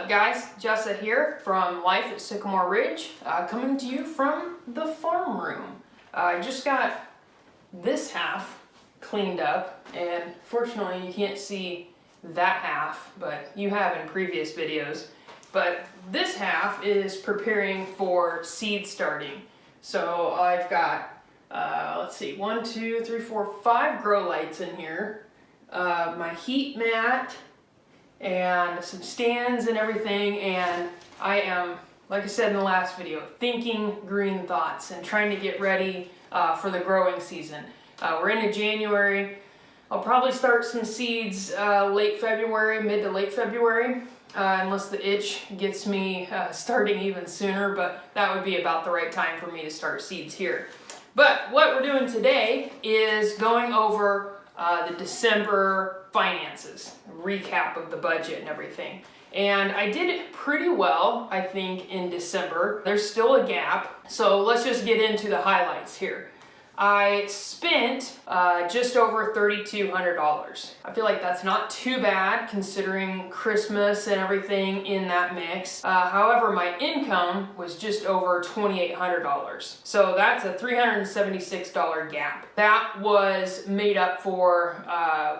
up, guys? Jessa here from Life at Sycamore Ridge, coming to you from the farm room. I just got this half cleaned up, and fortunately you can't see that half, but you have in previous videos. But this half is preparing for seed starting. So I've got, let's see, 1, 2, 3, 4, 5 grow lights in here, my heat mat, and some stands and everything, and I am, like I said in the last video, thinking green thoughts and trying to get ready for the growing season. We're into January. I'll probably start some seeds late February, mid to late February, unless the itch gets me starting even sooner, but that would be about the right time for me to start seeds here. But what we're doing today is going over the December finances, recap of the budget and everything. And I did it pretty well, I think, in December. There's still a gap, so let's just get into the highlights here. I spent just over $3,200. I feel like that's not too bad considering Christmas and everything in that mix. However, my income was just over $2,800. So that's a $376 gap. That was made up for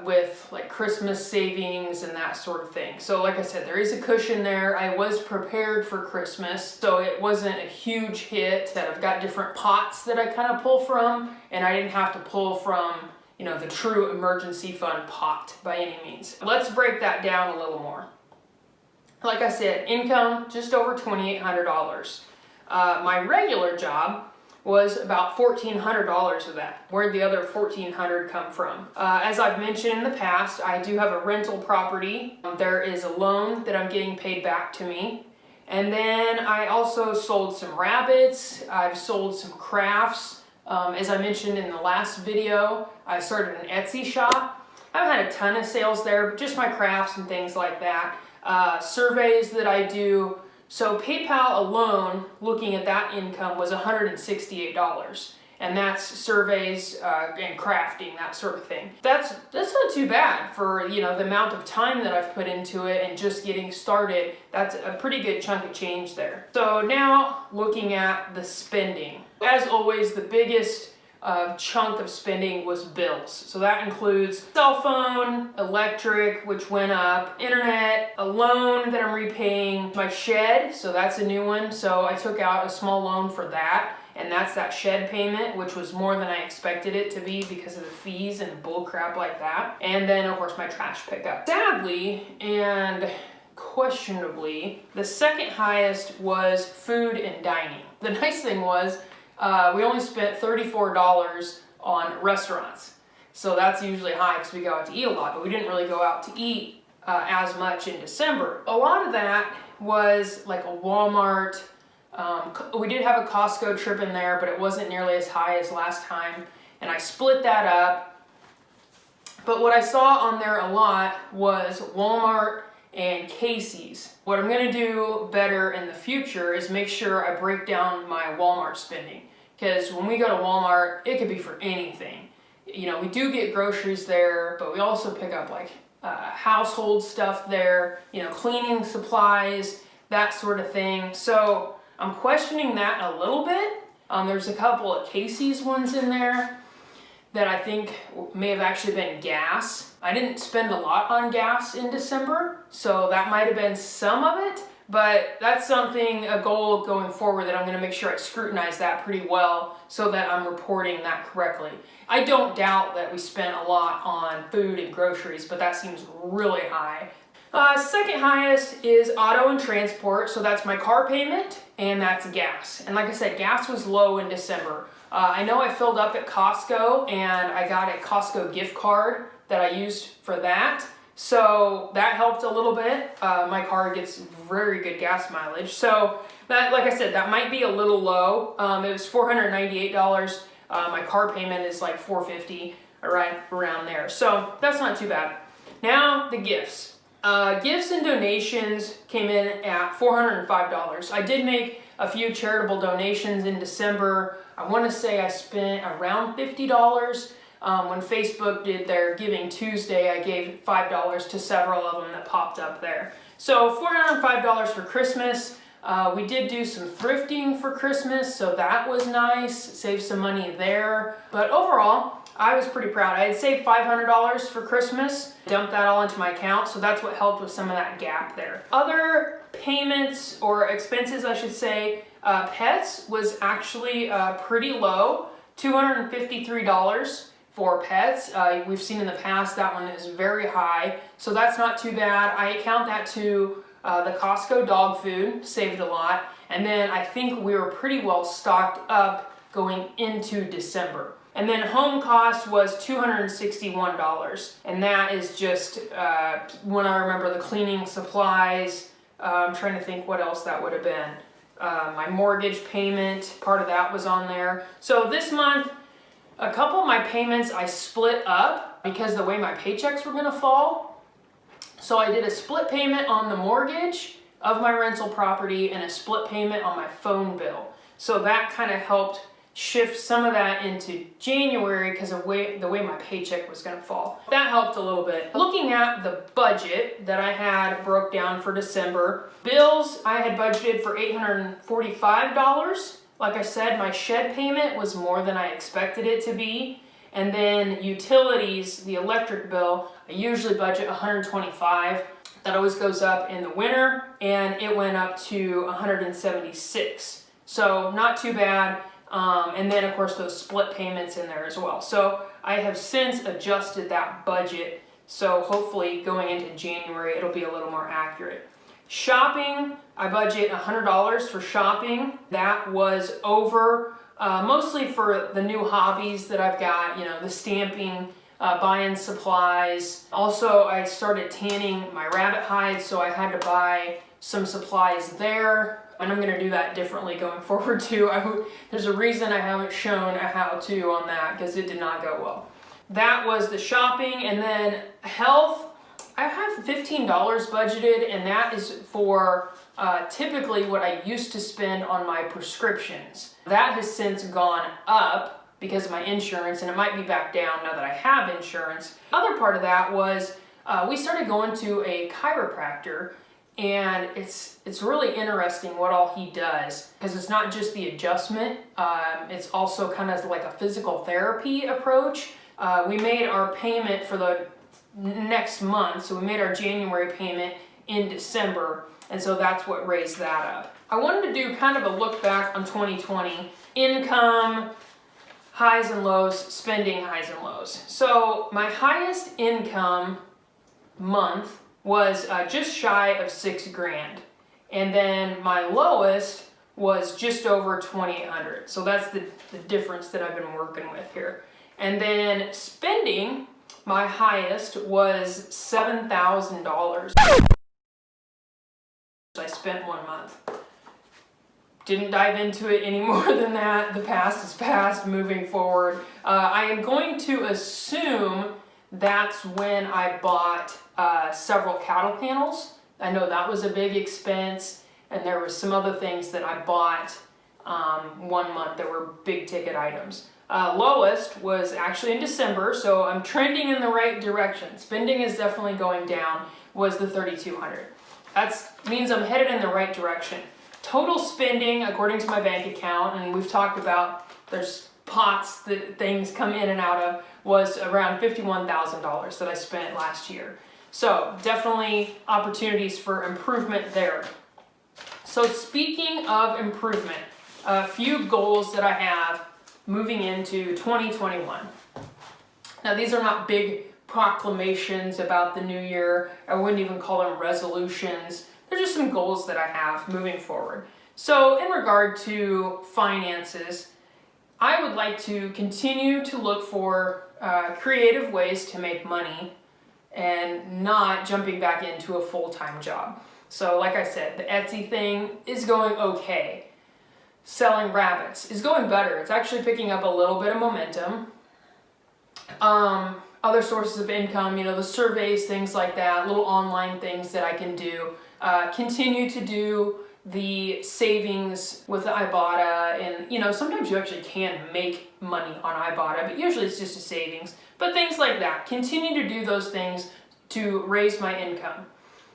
with like Christmas savings and that sort of thing. So like I said, there is a cushion there. I was prepared for Christmas, so it wasn't a huge hit. That I've got different pots that I kind of pull from, and I didn't have to pull from, you know, the true emergency fund pot by any means. Let's break that down a little more. Like I said, income just over $2,800. My regular job was about $1,400 of that. Where'd the other $1,400 come from? As I've mentioned in the past, I do have a rental property. There is a loan that I'm getting paid back to me. And then I also sold some rabbits. I've sold some crafts. As I mentioned in the last video, I started an Etsy shop. I haven't had a ton of sales there, but just my crafts and things like that. Surveys that I do. So PayPal alone, looking at that income, was $168. And that's surveys and crafting, that sort of thing. That's not too bad for, you know, the amount of time that I've put into it and just getting started. That's a pretty good chunk of change there. So now looking at the spending. As always, the biggest chunk of spending was bills. So that includes cell phone, electric, which went up, internet, a loan that I'm repaying, my shed, so that's a new one. So I took out a small loan for that. And that's that shed payment, which was more than I expected it to be because of the fees and bull crap like that. And then, of course, my trash pickup. Sadly and questionably, the second highest was food and dining. The nice thing was we only spent $34 on restaurants. So that's usually high because we go out to eat a lot, but we didn't really go out to eat as much in December. A lot of that was like a Walmart. We did have a Costco trip in there, but it wasn't nearly as high as last time, and I split that up. But what I saw on there a lot was Walmart and Casey's. What I'm going to do better in the future is make sure I break down my Walmart spending, because when we go to Walmart, it could be for anything. You know, we do get groceries there, but we also pick up like household stuff there, you know, cleaning supplies, that sort of thing. So I'm questioning that a little bit. There's a couple of Casey's ones in there that I think may have actually been gas. I didn't spend a lot on gas in December, so that might have been some of it, but that's something, a goal going forward, that I'm gonna make sure I scrutinize that pretty well so that I'm reporting that correctly. I don't doubt that we spent a lot on food and groceries, but that seems really high. Second highest is auto and transport, so that's my car payment and that's gas. And like I said, gas was low in December. I know I filled up at Costco and I got a Costco gift card that I used for that. So that helped a little bit. My car gets very good gas mileage. So that, like I said, that might be a little low. It was $498. My car payment is like $450, right around there. So that's not too bad. Now the gifts. Gifts and donations came in at $405. I did make a few charitable donations in December. I want to say I spent around $50. When Facebook did their Giving Tuesday, I gave $5 to several of them that popped up there. So $405 for Christmas. We did do some thrifting for Christmas, so that was nice. Saved some money there. But overall, I was pretty proud. I had saved $500 for Christmas, dumped that all into my account, so that's what helped with some of that gap there. Other payments or expenses, I should say, pets was actually pretty low, $253 for pets. We've seen in the past that one is very high, so that's not too bad. I count that to the Costco dog food, saved a lot, and then I think we were pretty well stocked up going into December. And then home cost was $261, and that is just when I remember the cleaning supplies. I'm trying to think what else that would have been. My mortgage payment, part of that was on there. So this month, a couple of my payments I split up because the way my paychecks were gonna fall. So I did a split payment on the mortgage of my rental property and a split payment on my phone bill. So that kind of helped shift some of that into January because of the way my paycheck was gonna fall. That helped a little bit. Looking at the budget that I had broke down for December, bills I had budgeted for $845. Like I said, my shed payment was more than I expected it to be. And then utilities, the electric bill, I usually budget $125. That always goes up in the winter, and it went up to $176. So not too bad. And then of course those split payments in there as well. So I have since adjusted that budget. So hopefully going into January, it'll be a little more accurate. Shopping, I budget $100 for shopping. That was over, mostly for the new hobbies that I've got, you know, the stamping, buying supplies. Also, I started tanning my rabbit hides, so I had to buy some supplies there. And I'm gonna do that differently going forward too. There's a reason I haven't shown a how-to on that because it did not go well. That was the shopping. And then health, I have $15 budgeted, and that is for typically what I used to spend on my prescriptions. That has since gone up because of my insurance, and it might be back down now that I have insurance. Other part of that was we started going to a chiropractor, and it's really interesting what all he does, because it's not just the adjustment, it's also kind of like a physical therapy approach. We made our payment for the next month, so we made our January payment in December, and so that's what raised that up. I wanted to do kind of a look back on 2020, income, highs and lows, spending highs and lows. So my highest income month was just shy of $6,000, and then my lowest was just over $2,800. So that's the difference that I've been working with here. And then spending, my highest was $7,000. I spent 1 month. Didn't dive into it any more than that. The past is past, moving forward. I am going to assume that's when I bought several cattle panels. I know that was a big expense, and there were some other things that I bought 1 month that were big ticket items. Lowest was actually in December, so I'm trending in the right direction. Spending is definitely going down, was the $3,200. That means I'm headed in the right direction. Total spending, according to my bank account, and we've talked about there's pots that things come in and out of, was around $51,000 that I spent last year. So definitely opportunities for improvement there. So speaking of improvement, a few goals that I have moving into 2021. Now these are not big proclamations about the new year. I wouldn't even call them resolutions. They're just some goals that I have moving forward. So in regard to finances, I would like to continue to look for creative ways to make money and not jumping back into a full-time job. So like I said, the Etsy thing is going okay. Selling rabbits is going better. It's actually picking up a little bit of momentum. Other sources of income, you know, the surveys, things like that, little online things that I can do. Continue to do the savings with the IBotta, and you know, sometimes you actually can make money on IBotta, but usually it's just a savings. But things like that, continue to do those things to raise my income.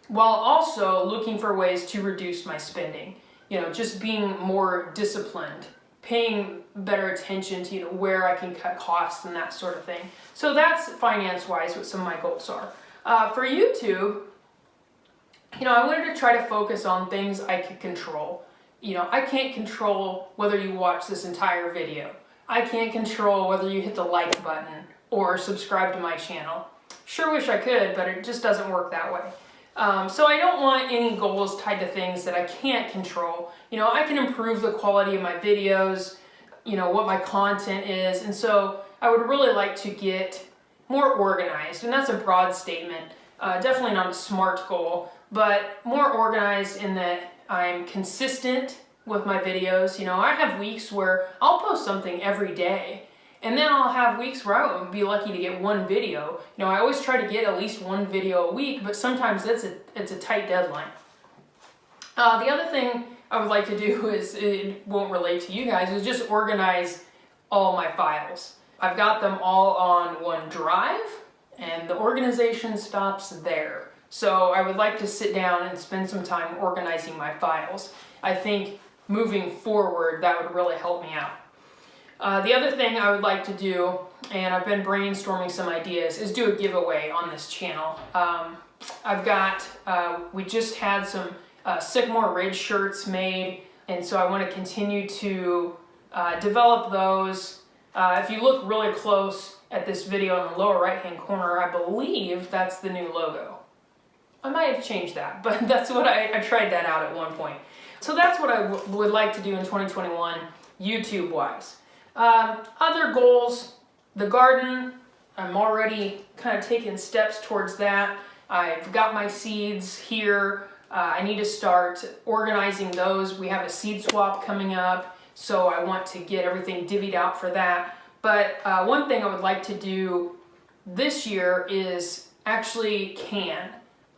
while also looking for ways to reduce my spending. You know, just being more disciplined, paying better attention to, you know, where I can cut costs and that sort of thing. So that's finance-wise what some of my goals are. For YouTube, you know, I wanted to try to focus on things I could control. You know, I can't control whether you watch this entire video. I can't control whether you hit the like button or subscribe to my channel. Sure wish I could, but it just doesn't work that way. So I don't want any goals tied to things that I can't control. You know, I can improve the quality of my videos, you know, what my content is, and so I would really like to get more organized, and that's a broad statement. Definitely not a SMART goal, but more organized in that I'm consistent with my videos. You know, I have weeks where I'll post something every day, and then I'll have weeks where I would be lucky to get one video. You know, I always try to get at least one video a week, but sometimes it's a tight deadline. The other thing I would like to do is, it won't relate to you guys, is just organize all my files. I've got them all on OneDrive, and the organization stops there. So I would like to sit down and spend some time organizing my files. I think moving forward, that would really help me out. The other thing I would like to do, and I've been brainstorming some ideas, is do a giveaway on this channel. We just had some Sycamore Ridge shirts made, and so I want to continue to develop those. If you look really close at this video in the lower right hand corner, I believe that's the new logo. I might have changed that, but that's what I tried that out at one point. So that's what I would like to do in 2021, YouTube wise. Other goals, the garden, I'm already kind of taking steps towards that. I've got my seeds here. I need to start organizing those. We have a seed swap coming up, so I want to get everything divvied out for that. But one thing I would like to do this year is actually can.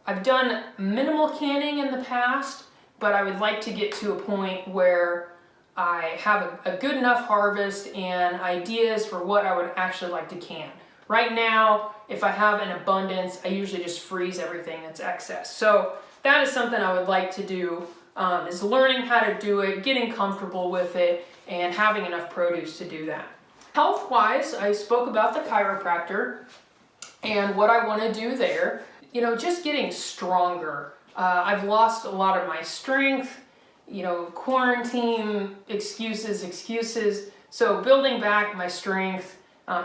I've done minimal canning in the past, but I would like to get to a point where I have a good enough harvest and ideas for what I would actually like to can. Right now, if I have an abundance, I usually just freeze everything that's excess. So that is something I would like to do, is learning how to do it, getting comfortable with it, and having enough produce to do that. Health-wise, I spoke about the chiropractor and what I want to do there. You know, just getting stronger. I've lost a lot of my strength, you know, quarantine, excuses. So building back my strength,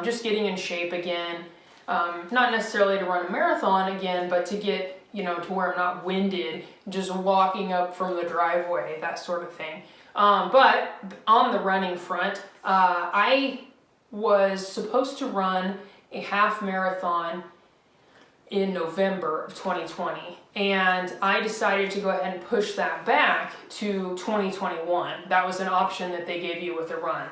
just getting in shape again. Not necessarily to run a marathon again, but to get, you know, to where I'm not winded, just walking up from the driveway, that sort of thing. But on the running front, I was supposed to run a half marathon in November of 2020, and I decided to go ahead and push that back to 2021. That was an option that they gave you with a run.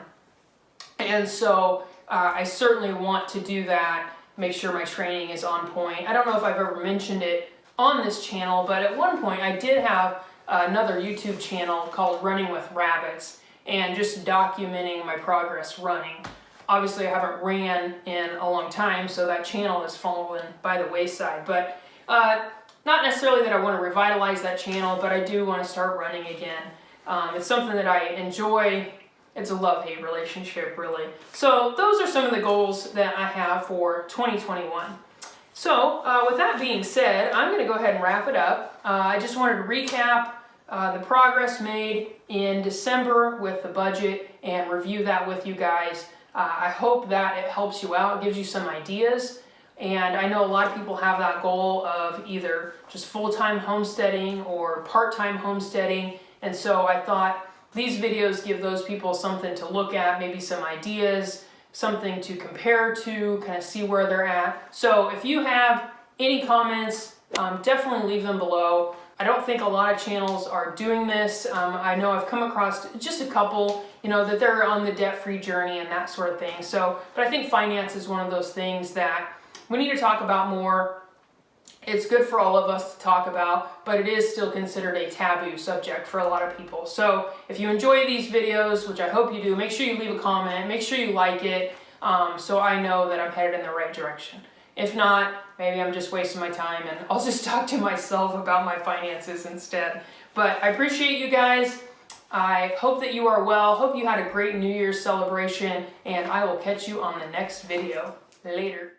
And so I certainly want to do that, make sure my training is on point. I don't know if I've ever mentioned it on this channel, but at one point I did have another YouTube channel called Running with Rabbits, and just documenting my progress running. Obviously, I haven't ran in a long time, so that channel has fallen by the wayside. But not necessarily that I want to revitalize that channel, but I do want to start running again. It's something that I enjoy. It's a love-hate relationship, really. So those are some of the goals that I have for 2021. So with that being said, I'm going to go ahead and wrap it up. I just wanted to recap the progress made in December with the budget and review that with you guys. I hope that it helps you out, gives you some ideas. And I know a lot of people have that goal of either just full-time homesteading or part-time homesteading. And so I thought these videos give those people something to look at, maybe some ideas, something to compare to, kind of see where they're at. So if you have any comments, definitely leave them below. I don't think a lot of channels are doing this. I know I've come across just a couple, you know, that they're on the debt-free journey and that sort of thing. So, but I think finance is one of those things that we need to talk about more. It's good for all of us to talk about, but it is still considered a taboo subject for a lot of people. So if you enjoy these videos, which I hope you do, make sure you leave a comment, make sure you like it, so I know that I'm headed in the right direction. If not, maybe I'm just wasting my time and I'll just talk to myself about my finances instead. But I appreciate you guys. I hope that you are well. Hope you had a great New Year's celebration, and I will catch you on the next video. Later.